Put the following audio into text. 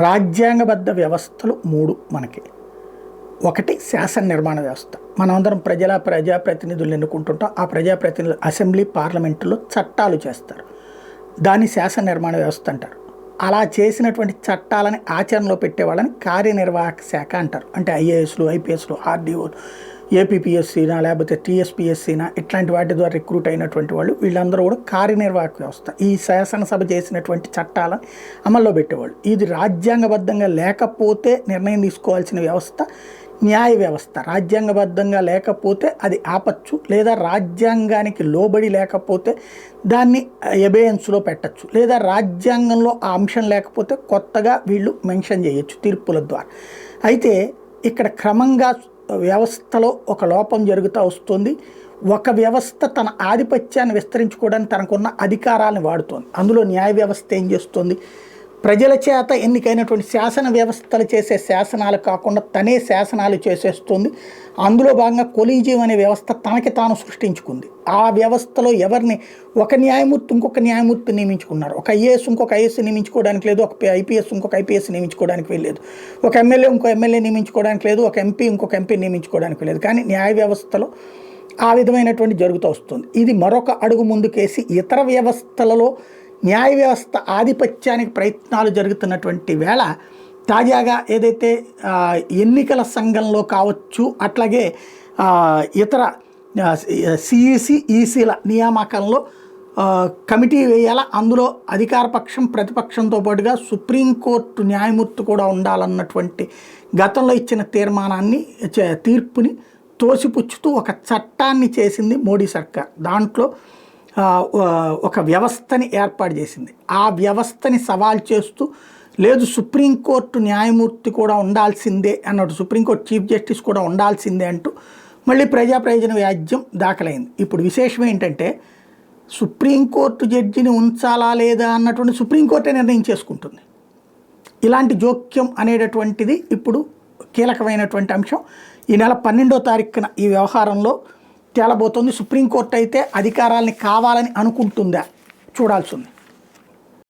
రాజ్యాంగబద్ధ వ్యవస్థలు 3 మనకి. ఒకటి శాసన నిర్మాణ వ్యవస్థ. మనమందరం ప్రజాప్రతినిధులు ఎన్నుకుంటుంటాం. ఆ ప్రజాప్రతినిధులు అసెంబ్లీ, పార్లమెంటులో చట్టాలు చేస్తారు. దాన్ని శాసన నిర్మాణ వ్యవస్థ అంటారు. అలా చేసినటువంటి చట్టాలని ఆచరణలో పెట్టేవాళ్ళని కార్యనిర్వాహక శాఖ అంటారు. అంటే ఐఏఎస్లు, ఐపీఎస్లు, ఆర్డీఓలు, ఏపీపీఎస్సీనా లేకపోతే టీఎస్పీఎస్సీనా ఇట్లాంటి వాటి ద్వారా రిక్రూట్ అయినటువంటి వాళ్ళు వీళ్ళందరూ కూడా కార్యనిర్వాహక వ్యవస్థ. ఈ శాసనసభ చేసినటువంటి చట్టాలను అమల్లో పెట్టేవాళ్ళు. ఇది రాజ్యాంగబద్ధంగా లేకపోతే నిర్ణయం తీసుకోవాల్సిన వ్యవస్థ న్యాయ వ్యవస్థ. రాజ్యాంగబద్ధంగా లేకపోతే అది ఆపచ్చు, లేదా రాజ్యాంగానికి లోబడి లేకపోతే దాన్ని ఎబేయన్స్లో పెట్టచ్చు, లేదా రాజ్యాంగంలో ఆ అంశం లేకపోతే కొత్తగా వీళ్ళు మెన్షన్ చేయొచ్చు తీర్పుల ద్వారా. అయితే ఇక్కడ క్రమంగా వ్యవస్థలో ఒక లోపం జరుగుతూ వస్తుంది. ఒక వ్యవస్థ తన ఆధిపత్యాన్ని విస్తరించుకోవడానికి తనకున్న అధికారాలను వాడుతోంది. అందులో న్యాయ వ్యవస్థ ఏం చేస్తుంది? ప్రజల చేత ఎన్నికైనటువంటి శాసన వ్యవస్థలు చేసే శాసనాలు కాకుండా తనే శాసనాలు చేసేస్తుంది. అందులో భాగంగా కొలీజియం అనే వ్యవస్థ తనకి తాను సృష్టించుకుంది. ఆ వ్యవస్థలో ఎవరిని ఒక న్యాయమూర్తి ఇంకొక న్యాయమూర్తి నియమించుకున్నారు. ఒక ఐఏఎస్ ఇంకొక ఐఏఎస్ నియమించుకోవడానికి లేదు, ఒక ఐపీఎస్ ఇంకొక ఐపీఎస్ నియమించుకోవడానికి వెళ్ళలేదు, ఒక ఎమ్మెల్యే ఇంకో ఎమ్మెల్యే నియమించుకోవడానికి లేదు, ఒక ఎంపీ ఇంకొక ఎంపీ నియమించుకోవడానికి లేదు. కానీ న్యాయ వ్యవస్థలో ఆ విధమైనటువంటి జరుగుతూ వస్తుంది. ఇది మరొక అడుగు ముందుకేసి ఇతర వ్యవస్థలలో న్యాయ వ్యవస్థ ఆధిపత్యానికి ప్రయత్నాలు జరుగుతున్నటువంటి వేళ తాజాగా ఏదైతే ఎన్నికల సంఘంలో కావచ్చు, అట్లాగే ఇతర సిఈసి, ఈసీల నియామకంలో కమిటీ వేయాల. అందులో అధికారపక్షం ప్రతిపక్షంతో పాటుగా సుప్రీంకోర్టు న్యాయమూర్తి కూడా ఉండాలన్నటువంటి గతంలో ఇచ్చిన తీర్పుని తోసిపుచ్చుతూ ఒక చట్టాన్ని చేసింది మోడీ సర్కార్. దాంట్లో ఒక వ్యవస్థని ఏర్పాటు చేసింది. ఆ వ్యవస్థని సవాల్ చేస్తూ లేదు సుప్రీంకోర్టు న్యాయమూర్తి కూడా ఉండాల్సిందే అన్నట్టు, సుప్రీంకోర్టు చీఫ్ జస్టిస్ కూడా ఉండాల్సిందే అంటూ మళ్ళీ ప్రయోజన వ్యాజ్యం దాఖలైంది. ఇప్పుడు విశేషం ఏంటంటే సుప్రీంకోర్టు జడ్జిని ఉంచాలా లేదా అన్నటువంటి సుప్రీంకోర్టే నిర్ణయం చేసుకుంటుంది. ఇలాంటి జోక్యం అనేటటువంటిది ఇప్పుడు కీలకమైనటువంటి అంశం. ఈ నెల 12వ తారీఖున ఈ వ్యవహారంలో తేలబోతోంది. సుప్రీంకోర్టు అయితే అధికారాలని కావాలని అనుకుంటుందా చూడాల్సి ఉంది.